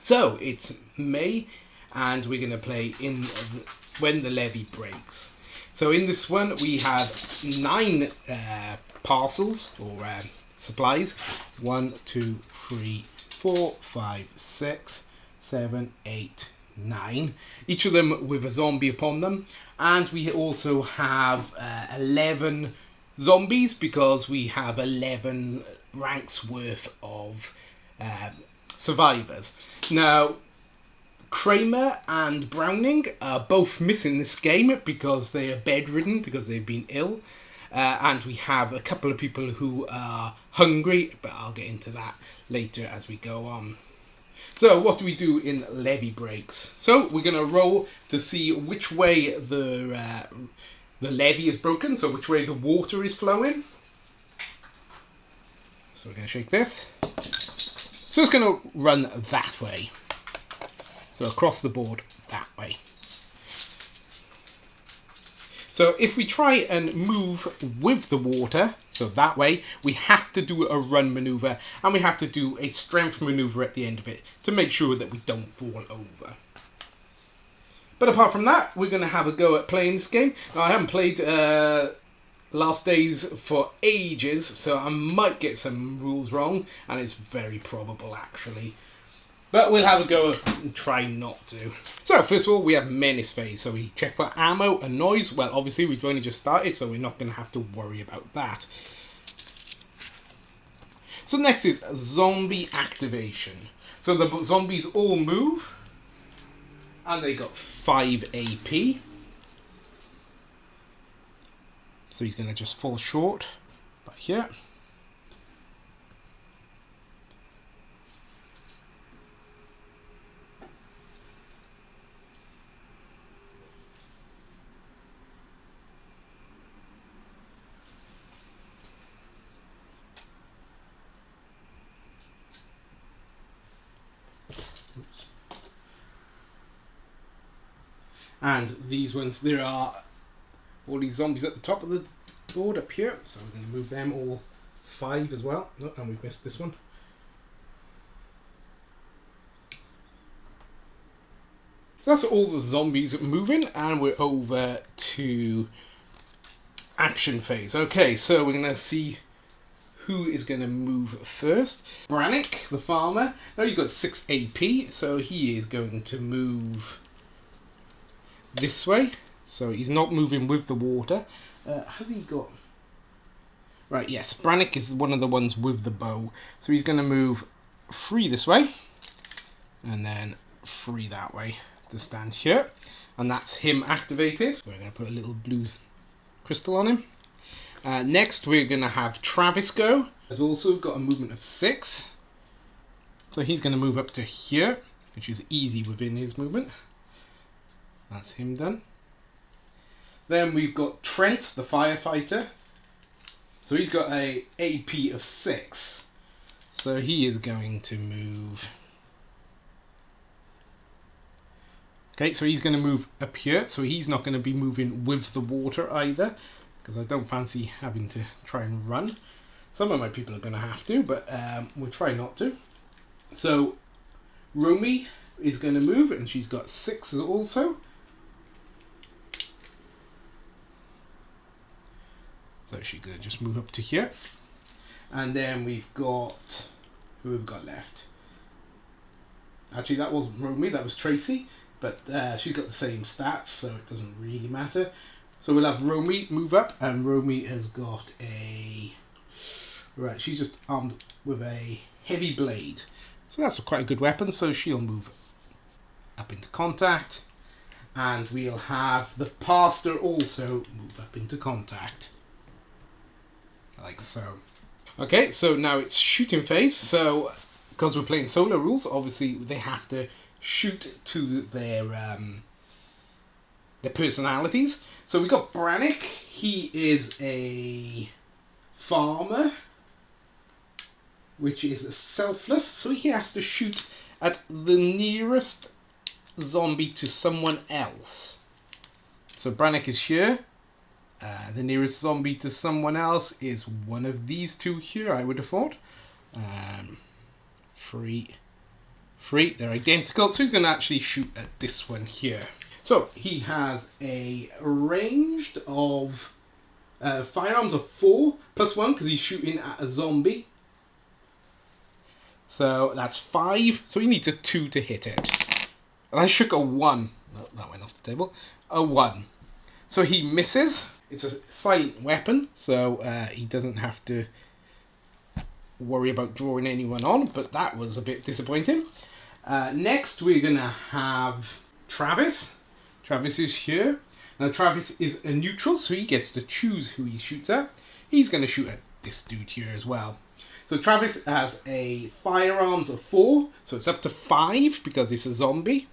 So it's May, and we're going to play in when the levy breaks. So in this one we have 9 parcels or supplies. 1, 2, 3, 4, 5, 6, 7, 8, 9. Each of them with a zombie upon them, and we also have 11 zombies because we have 11 ranks worth of survivors. Now, Kramer and Browning are both missing this game because they are bedridden because they've been ill. And we have a couple of people who are hungry, but I'll get into that later as we go on. So what do we do in levy breaks? So we're going to roll to see which way the levy is broken, so which way the water is flowing. So we're going to shake this. So it's going to run that way. So across the board that way. So if we try and move with the water, so that way, we have to do a run maneuver and we have to do a strength maneuver at the end of it to make sure that we don't fall over. But apart from that, we're going to have a go at playing this game. Now, I haven't played Last Days for ages, so I might get some rules wrong, and it's very probable actually. But we'll have a go and try not to. So first of all, we have menace phase. So we check for ammo and noise. Well, obviously we've only just started, so we're not going to have to worry about that. So next is zombie activation. So the zombies all move, and they got 5 AP. So he's going to just fall short by here. And these ones, there are all these zombies at the top of the board up here, so we're going to move them all 5 as well. Oh, and we've missed this one. So that's all the zombies moving, and we're over to action phase. Okay, so we're going to see who is going to move first. Brannick, the farmer. Now he's got 6 AP, so he is going to move this way. So he's not moving with the water. Has he got... Right, yes, Brannick is one of the ones with the bow. So he's going to move 3 this way, and then 3 that way to stand here. And that's him activated. So we're going to put a little blue crystal on him. Next, we're going to have Travis go. He's also got a movement of 6. So he's going to move up to here, which is easy within his movement. That's him done. Then we've got Trent, the firefighter. So he's got a AP of 6. So he is going to move. Okay, so he's going to move up here. So he's not going to be moving with the water either, because I don't fancy having to try and run. Some of my people are going to have to, but we'll try not to. So Romy is going to move, and she's got 6 also. So she's going to just move up to here. And then we've got... Who have we got left? Actually, that wasn't Romy, that was Tracy. But she's got the same stats, so it doesn't really matter. So we'll have Romy move up, and Romy has got a... Right, she's just armed with a heavy blade. So that's quite a good weapon, so she'll move up into contact. And we'll have the pastor also move up into contact. Like so. Okay, so now it's shooting phase. So, because we're playing solo rules, obviously they have to shoot to their personalities. So we got Brannick. He is a farmer, which is selfless. So he has to shoot at the nearest zombie to someone else. So Brannick is here. The nearest zombie to someone else is one of these 2 here, I would have thought. 3, 3, they're identical. So he's going to actually shoot at this one here. So he has a ranged of firearms of 4 plus 1 because he's shooting at a zombie. So that's 5. So he needs a 2 to hit it. And I shook a 1. Oh, that went off the table. A 1. So he misses. It's a silent weapon, so he doesn't have to worry about drawing anyone on, but that was a bit disappointing. Next, we're going to have Travis. Travis is here. Now, Travis is a neutral, so he gets to choose who he shoots at. He's going to shoot at this dude here as well. So Travis has a firearms of 4, so it's up to 5 because it's a zombie.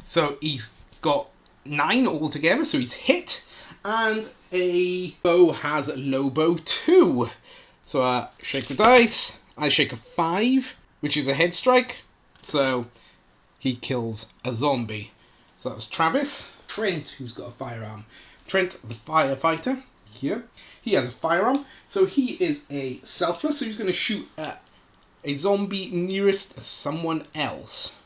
So he's got 9 altogether, so he's hit. And a bow has a low bow 2. So I shake the dice. I shake a 5, which is a head strike. So he kills a zombie. So that was Travis. Trent, who's got a firearm. Trent, the firefighter, here. He has a firearm. So he is a selfless. So he's going to shoot at a zombie nearest someone else.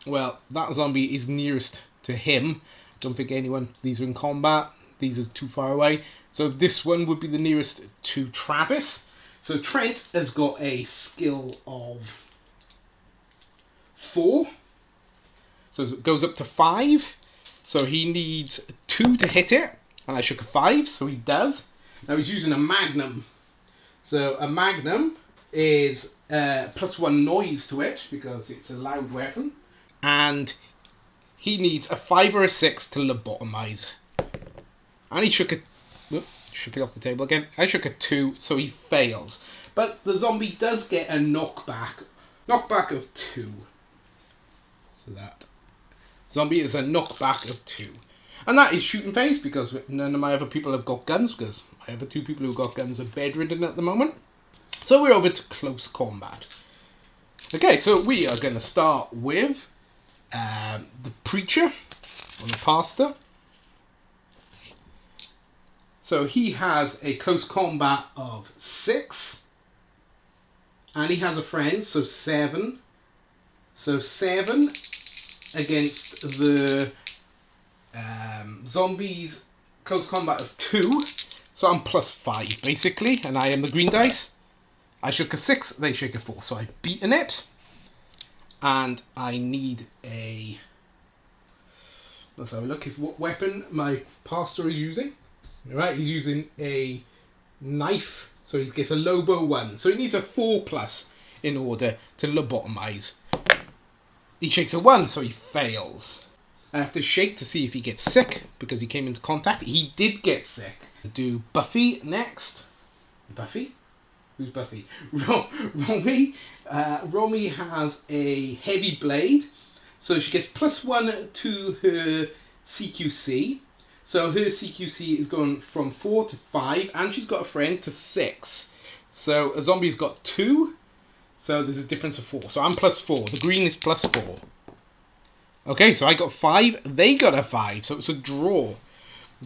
Well, that zombie is nearest to him. Don't think anyone, these are in combat, these are too far away. So this one would be the nearest to Travis. So Trent has got a skill of 4. So it goes up to 5. So he needs 2 to hit it. And I shook a 5, so he does. Now he's using a magnum. So a magnum is plus 1 noise to it because it's a loud weapon. And he needs a 5 or a 6 to lobotomize. And he shook it off the table again. I shook a 2, so he fails. But the zombie does get a knockback. Knockback of 2. So that zombie is a knockback of 2. And that is shooting phase because none of my other people have got guns because my other 2 people who got guns are bedridden at the moment. So we're over to close combat. Okay, so we are going to start with the preacher, or the pastor. So he has a close combat of 6. And he has a friend, so 7. So 7 against the zombies, close combat of 2. So I'm plus 5, basically. And I am the green dice. I shook a 6, they shake a 4. So I've beaten it. And I need a... Let's have a look at what weapon my pastor is using. Alright, he's using a knife. So he gets a low bow 1. So he needs a 4 plus in order to lobotomize. He shakes a 1, so he fails. I have to shake to see if he gets sick because he came into contact. He did get sick. Do Buffy next. Buffy? Who's Buffy? Romy. Romy has a heavy blade. So she gets plus 1 to her CQC. So her CQC is going from 4 to 5. And she's got a friend to 6. So a zombie's got 2. So there's a difference of 4. So I'm plus 4. The green is plus 4. Okay, so I got 5. They got a 5. So it's a draw.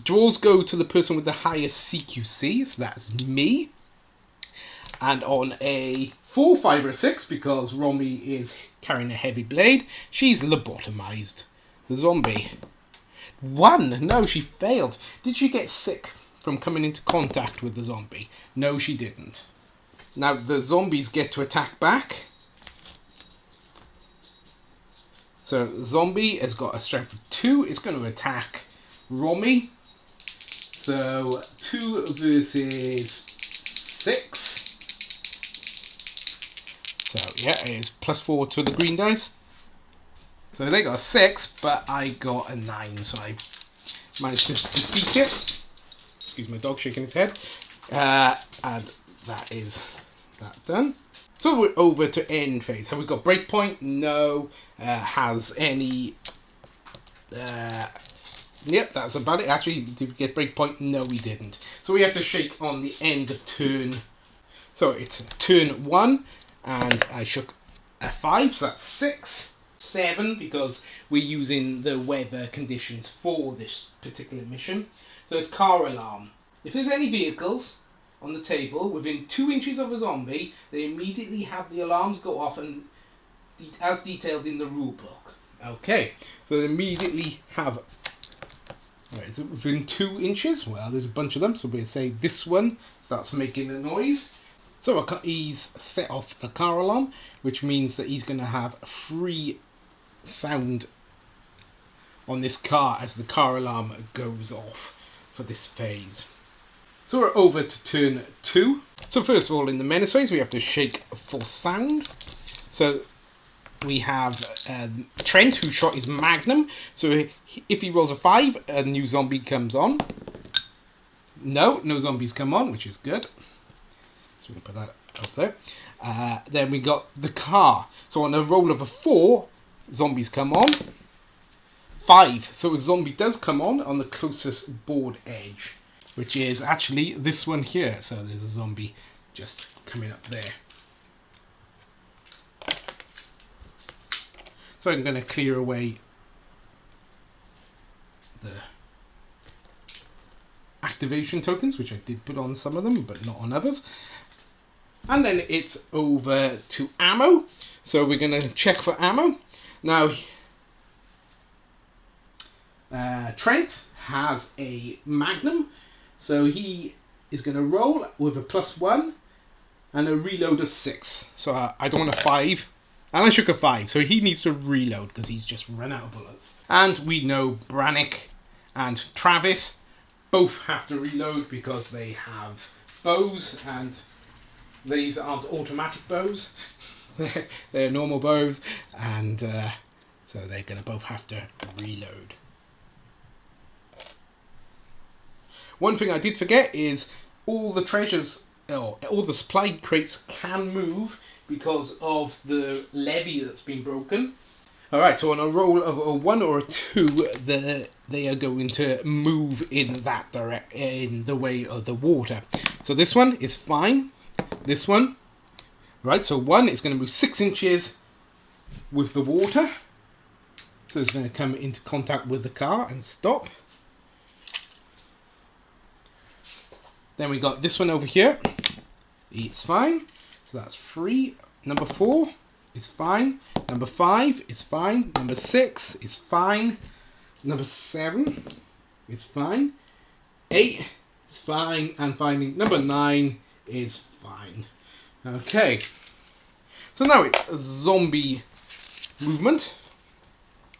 Draws go to the person with the highest CQC. So that's me. And on a 4, 5, or 6, because Romy is carrying a heavy blade, she's lobotomized. The zombie. 1. No, she failed. Did she get sick from coming into contact with the zombie? No, she didn't. Now, the zombies get to attack back. So, the zombie has got a strength of 2. It's going to attack Romy. So, 2 versus 6. So, yeah, it is plus 4 to the green dice. So, they got a 6, but I got a 9. So, I managed to defeat it. Excuse my dog shaking his head. And that is that done. So, we're over to end phase. Have we got breakpoint? No. Has any... Yep, that's about it. Actually, did we get breakpoint? No, we didn't. So, we have to shake on the end of turn. So, it's turn 1. And I shook a 5, so that's 6. 7, because we're using the weather conditions for this particular mission. So it's car alarm. If there's any vehicles on the table within 2 inches of a zombie, they immediately have the alarms go off and as detailed in the rule book. Okay, so they immediately have. Right, is it within 2 inches? Well, there's a bunch of them, so we'll say this one starts making a noise. So he's set off the car alarm, which means that he's going to have free sound on this car as the car alarm goes off for this phase. So we're over to turn 2. So first of all, in the menace phase, we have to shake for sound. So we have Trent, who shot his magnum. So if he rolls a 5, a new zombie comes on. No zombies come on, which is good. So we'll put that up there. Then we got the car. So on a roll of a 4, zombies come on. 5. So a zombie does come on the closest board edge, which is actually this one here. So there's a zombie just coming up there. So I'm going to clear away the activation tokens, which I did put on some of them, but not on others. And then it's over to ammo. So we're going to check for ammo. Now, Trent has a magnum. So he is going to roll with a +1 and a reload of 6. So I don't want a 5. And I shook a 5, so he needs to reload because he's just run out of bullets. And we know Brannick and Travis both have to reload because they have bows, and these aren't automatic bows. They're normal bows, and so they're going to both have to reload. One thing I did forget is all the treasures, or all the supply crates can move because of the levy that's been broken. Alright, so on a roll of a 1 or a 2, they are going to move in that in the way of the water. So this one is fine. This one, right, so 1 is going to move 6 inches with the water. So it's going to come into contact with the car and stop. Then we got this one over here. It's fine. So that's 3. Number 4 is fine. Number 5 is fine. Number 6 is fine. Number 7 is fine. 8 is fine. And finally, number 9 is fine. Okay. So now it's a zombie movement.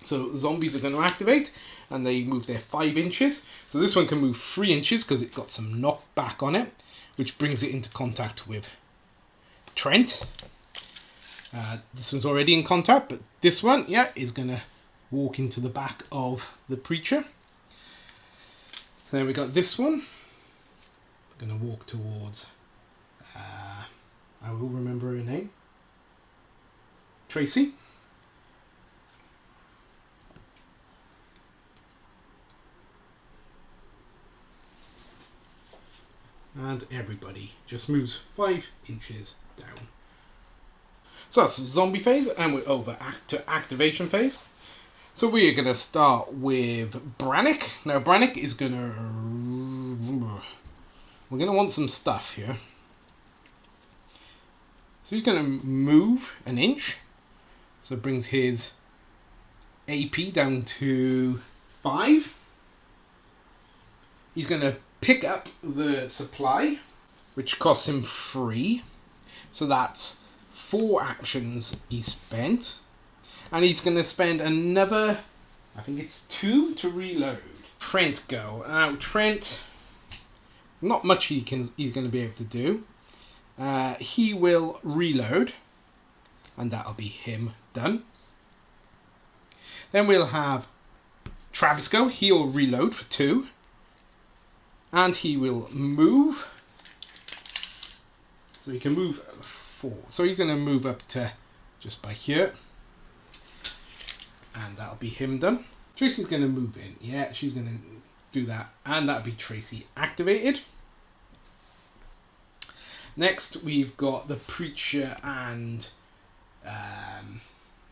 So zombies are going to activate, and they move their 5 inches. So this one can move 3 inches because it got some knockback on it, which brings it into contact with Trent. This one's already in contact, but this one, yeah, is going to walk into the back of the preacher. Then we got this one. Going to walk towards, I will remember her name, Tracy. And everybody just moves 5 inches down. So that's zombie phase, and we're over to activation phase. So we are going to start with Brannick. Now Brannick is going to... We're going to want some stuff here. So he's going to move an inch. So it brings his AP down to 5. He's going to pick up the supply, which costs him 3. So that's 4 actions he spent. And he's going to spend another, I think it's 2 to reload. Trent go. Now Trent, not much he's going to be able to do. He will reload, and that'll be him done. Then we'll have Travis go. He'll reload for 2. And he will move. So he can move 4. So he's going to move up to just by here. And that'll be him done. Tracy's going to move in. Yeah, she's going to do that. And that'll be Tracy activated. Next, we've got the Preacher and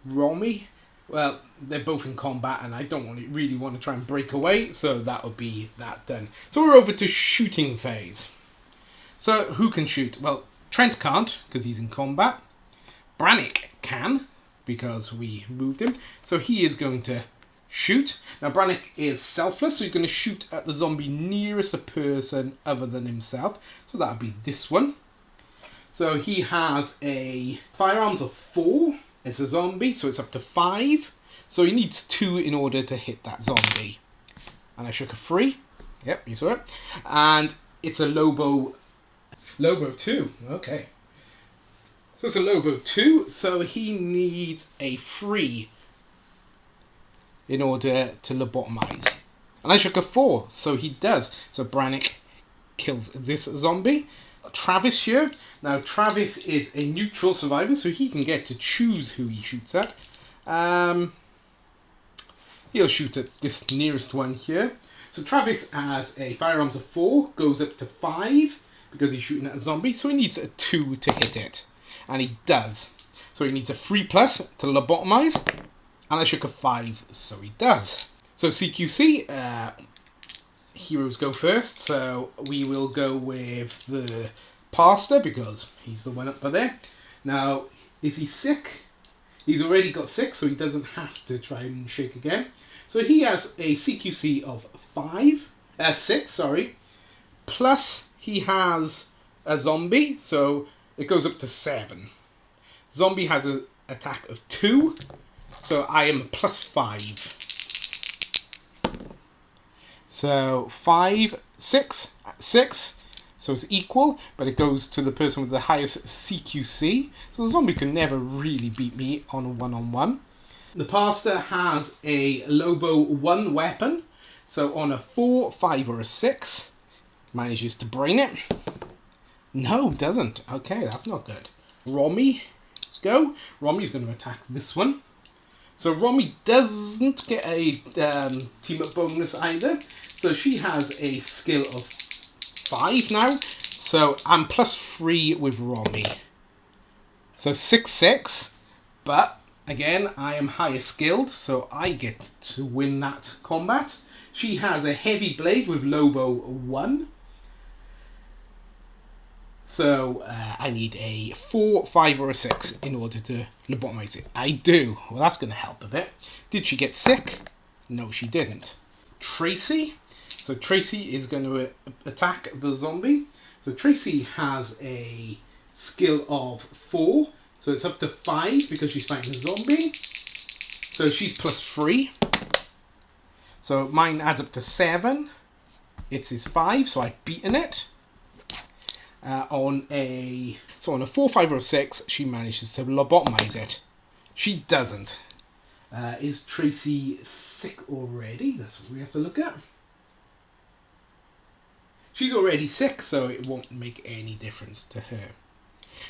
Romy. Well, they're both in combat, and I don't really want to try and break away, so that'll be that done. So we're over to shooting phase. So who can shoot? Well, Trent can't, because he's in combat. Brannick can, because we moved him. So he is going to shoot. Now Brannick is selfless, so he's going to shoot at the zombie nearest a person other than himself. So that would be this one. So he has a firearms of 4. It's a zombie, so it's up to 5. So he needs 2 in order to hit that zombie. And I shook a 3. Yep, you saw it. And it's a Lobo 2. Okay. So it's a Lobo 2, so he needs a 3 in order to lobotomize. And I shook a 4, so he does. So Brannick kills this zombie. Travis here. Now Travis is a neutral survivor, so he can get to choose who he shoots at. He'll shoot at this nearest one here. So Travis has a firearms of 4, goes up to 5 because he's shooting at a zombie, so he needs a 2 to hit it. And he does. So he needs a 3+ to lobotomize. And I shook a 5, so he does. So CQC, heroes go first. So we will go with the pastor because he's the one up there. Now, is he sick? He's already got 6, so he doesn't have to try and shake again. So he has a CQC of 6, sorry. Plus he has a zombie, so it goes up to 7. Zombie has an attack of 2, so I am +5. So 5, 6, 6. So it's equal, but it goes to the person with the highest CQC. So the zombie can never really beat me on a one-on-one. The pastor has a Lobo 1 weapon. So on a 4, 5, or a 6, manages to brain it. No, doesn't. Okay, that's not good. Romy, go. Romy's going to attack this one. So Romy doesn't get a team-up bonus either. So she has a skill of 5 now. So I'm +3 with Romy. So 6, 6. But again, I am higher skilled, so I get to win that combat. She has a heavy blade with Lobo 1. So I need a 4, 5, or a 6 in order to lobotomize it. I do. Well, that's going to help a bit. Did she get sick? No, she didn't. Tracy. So Tracy is going to attack the zombie. So Tracy has a skill of 4. So it's up to 5 because she's fighting a zombie. So she's +3. So mine adds up to 7. It's his 5, so I've beaten it. On a 4, 5, or 6, she manages to lobotomize it. She doesn't. Is Tracy sick already? That's what we have to look at. She's already sick, so it won't make any difference to her.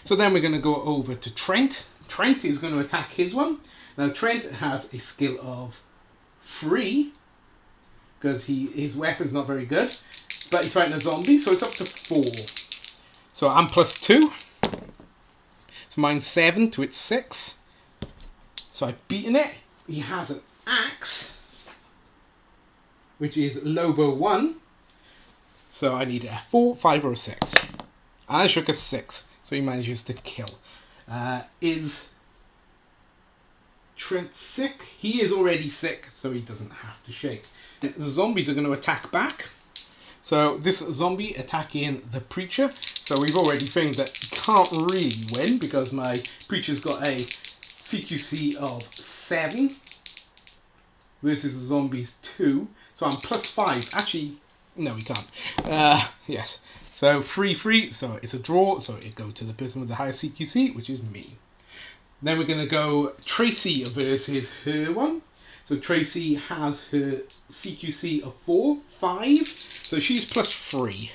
So then we're going to go over to Trent. Trent is going to attack his one. Now Trent has a skill of 3 because his weapon's not very good, but he's fighting a zombie, so it's up to 4. So I'm +2. So mine's 7 to its 6. So I've beaten it. He has an axe, which is Lobo 1. So I need a 4, 5, or a 6. And I shook a 6. So he manages to kill. Is Trent sick? He is already sick, so he doesn't have to shake. The zombies are going to attack back. So this zombie attacking the preacher. So we've already found that he can't really win because my preacher's got a CQC of 7 versus the zombie's 2. So I'm +5. Actually, no, we can't. Yes. So 3, 3. So it's a draw. So it goes to the person with the highest CQC, which is me. Then we're going to go Tracy versus her one. So Tracy has her CQC of 4, 5. So she's +3.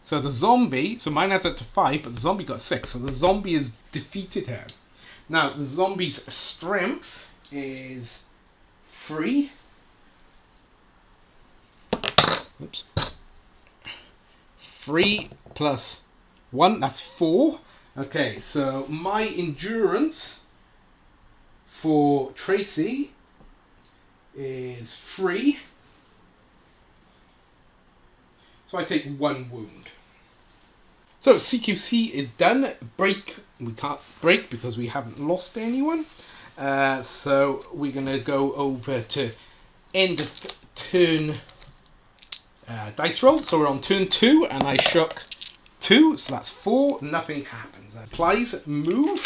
So the zombie, so mine adds up to 5, but the zombie got 6. So the zombie has defeated her. Now the zombie's strength is 3. Oops. 3 plus 1, that's 4. Okay, so my endurance for Tracy is 3. So I take 1 wound. So CQC is done. Break we can't break because we haven't lost anyone. So we're going to go over to end of turn dice roll. So we're on turn 2 and I shook 2, so that's 4, nothing happens. Applies move.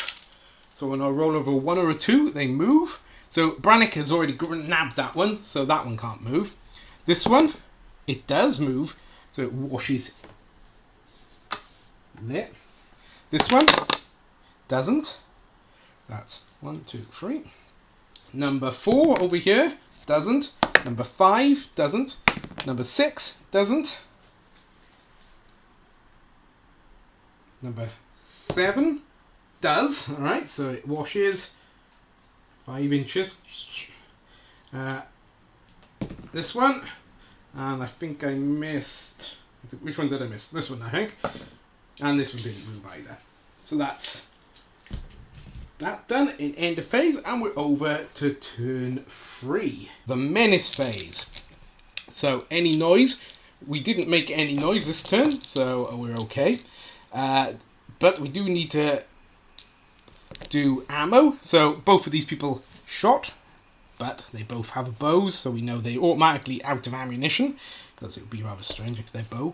So when I roll over a 1 or a 2, they move. So Brannick has already nabbed that one, so that one can't move. This one, it does move, so it washes there. This one doesn't. That's 1, 2, 3. Number 4 over here doesn't. Number 5 doesn't. Number 6 doesn't. Number 7 does. Alright, so it washes 5 inches. This one. And I think I missed... Which one did I miss? This one, I think. And this one didn't move either. So that's that done in end of phase. And we're over to turn 3. The menace phase. So any noise. We didn't make any noise this turn, so we're okay. But we do need to do ammo. So both of these people shot, but they both have bows, so we know they're automatically out of ammunition, because it would be rather strange if their bow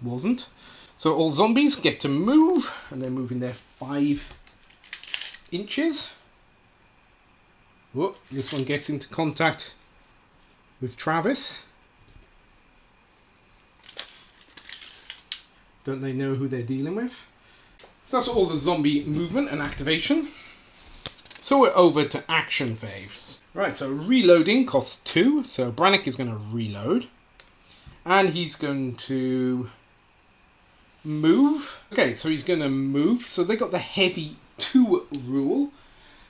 wasn't. So all zombies get to move, and they're moving their 5 inches. Whoop, this one gets into contact with Travis. Don't they know who they're dealing with? So that's all the zombie movement and activation. So we're over to action phase. Right, so reloading costs 2. So Brannick is going to reload. And he's going to move. Okay, so he's going to move. So they got the heavy 2 rule.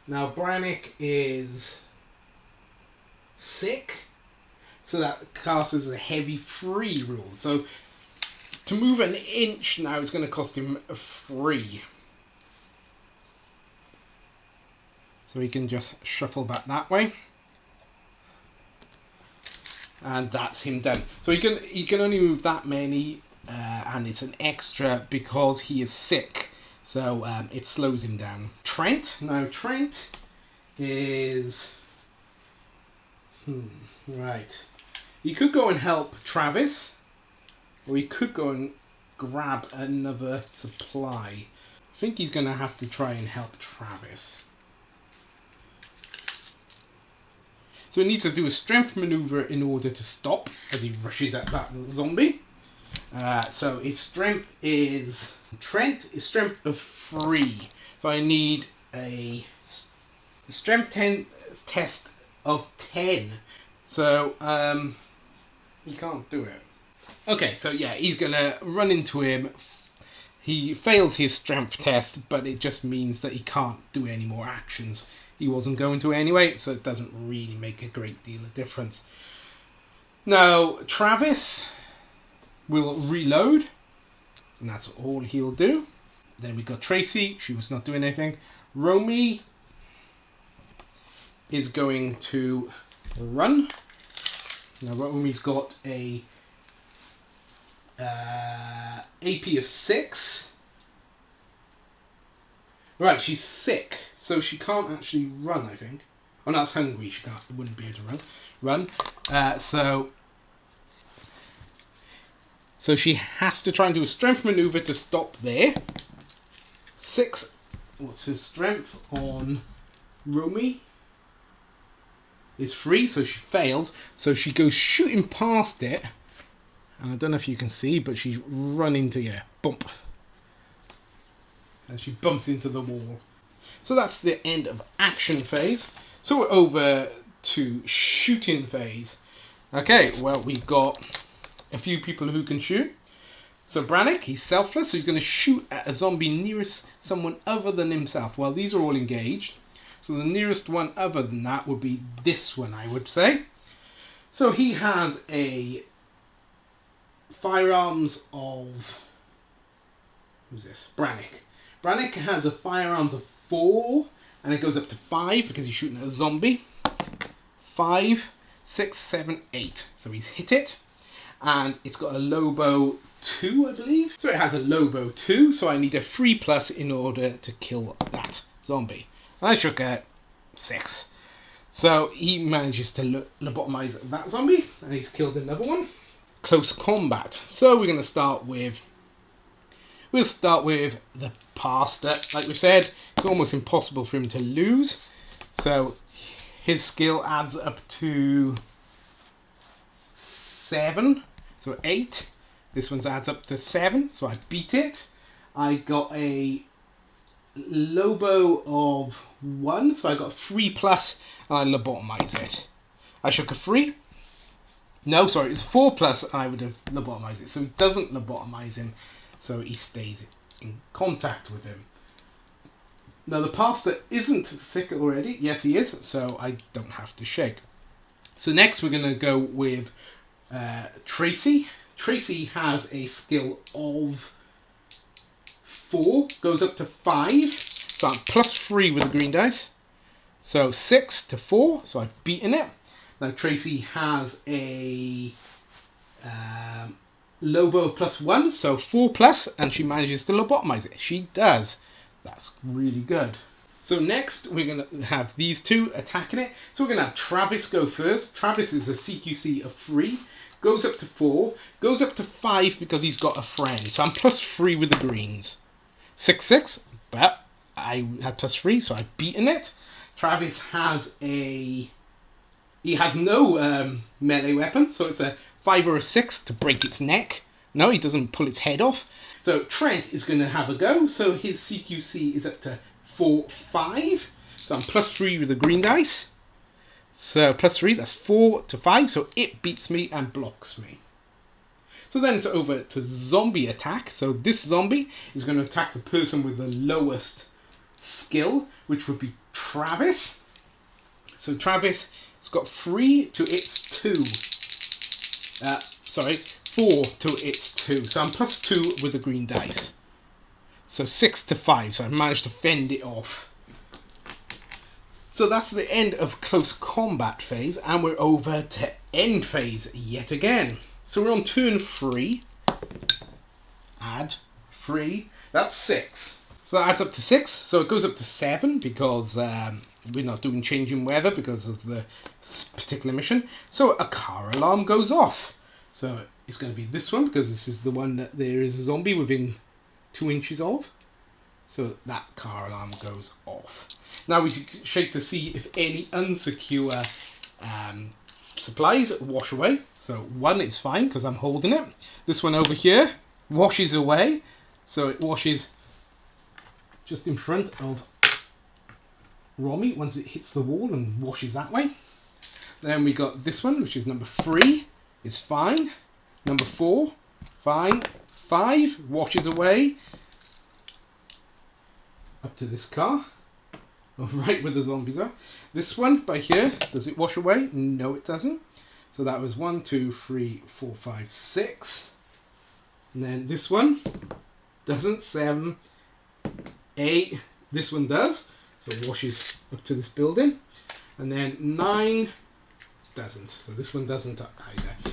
Now Brannick is sick. So that casts as a heavy 3 rule. So to move an inch now is going to cost him 3. So he can just shuffle back that way. And that's him done. So he can only move that many, and it's an extra because he is sick. So it slows him down. Trent. Now Trent is... right. He could go and help Travis. Or he could go and grab another supply. I think he's going to have to try and help Travis. So he needs to do a strength maneuver in order to stop as he rushes at that zombie. So his strength is... Trent is strength of 3. So I need a strength test of 10. So he can't do it. Okay, so yeah, he's going to run into him. He fails his strength test, but it just means that he can't do any more actions. He wasn't going to anyway, so it doesn't really make a great deal of difference. Now, Travis will reload, and that's all he'll do. Then we got Tracy. She was not doing anything. Romy is going to run. Now, Romy's got a AP of 6. Right, she's sick, so she can't actually run, I think. Oh, no, that's hungry. She wouldn't be able to run. So she has to try and do a strength maneuver to stop there. 6. What's her strength on Romy? Is 3, so she fails. So she goes shooting past it. And I don't know if you can see, but she's running to bump. And she bumps into the wall. So that's the end of action phase. So we're over to shooting phase. Okay, well, we've got a few people who can shoot. So Brannick, he's selfless, so he's going to shoot at a zombie nearest someone other than himself. Well, these are all engaged. So the nearest one other than that would be this one, I would say. So he has a firearms of... who's this? Brannick. Brannick has a firearms of 4, and it goes up to 5 because he's shooting at a zombie. 5, 6, 7, 8. So he's hit it. and it's got a Lobo 2, I believe. So it has a Lobo 2, so I need a 3+ in order to kill that zombie. And I should get 6. So he manages to lobotomize that zombie, and he's killed another one. Close combat. So we're going to start with... We'll start with the pastor. Like we said, it's almost impossible for him to lose. So his skill adds up to 7. So 8. This one's adds up to 7. So I beat it. I got a Lobo of 1. So I got 3+, and I lobotomize it. I shook a 3. No, sorry, it's 4+, and I would have lobotomized it. So he doesn't lobotomize him. So he stays in contact with him. Now the pastor isn't sick already. Yes, he is. So I don't have to shake. So next we're going to go with Tracy. Tracy has a skill of 4. Goes up to 5. So I'm +3 with the green dice. So 6 to 4. So I've beaten it. Now Tracy has a... Lobo of +1, so 4+, and she manages to lobotomize it. She does. That's really good. So next, we're going to have these two attacking it. So we're going to have Travis go first. Travis is a CQC of 3, goes up to 4, goes up to 5 because he's got a friend. So I'm +3 with the greens. 6-6, but I had +3, so I've beaten it. Travis has a... He has no melee weapon, so it's a 5 or a 6 to break its neck. No, he doesn't pull its head off. So Trent is going to have a go. So his CQC is up to 4-5. So I'm +3 with the green dice. So +3, that's 4 to 5. So it beats me and blocks me. So then it's over to zombie attack. So this zombie is going to attack the person with the lowest skill, which would be Travis. So Travis has got 3 to its 2. 4 to its 2. So I'm +2 with the green dice. So 6 to 5. So I managed to fend it off. So that's the end of close combat phase, and we're over to end phase yet again. So we're on turn 3. Add 3. That's 6. So that adds up to 6. So it goes up to 7 because we're not doing changing weather because of the particular mission. So a car alarm goes off. So it's going to be this one because this is the one that there is a zombie within 2 inches of. So that car alarm goes off. Now we shake to see if any unsecure supplies wash away. So 1 is fine because I'm holding it. This one over here washes away. So it washes just in front of Romy once it hits the wall and washes that way. Then we got this one, which is number 3. Is fine. Number 4, fine. 5 washes away up to this car, right where the zombies are. This one by here, does it wash away? No, it doesn't. So that was 1, 2, 3, 4, 5, 6. And then this one doesn't. 7, 8. This one does. So it washes up to this building. And then 9 doesn't. So this one doesn't either.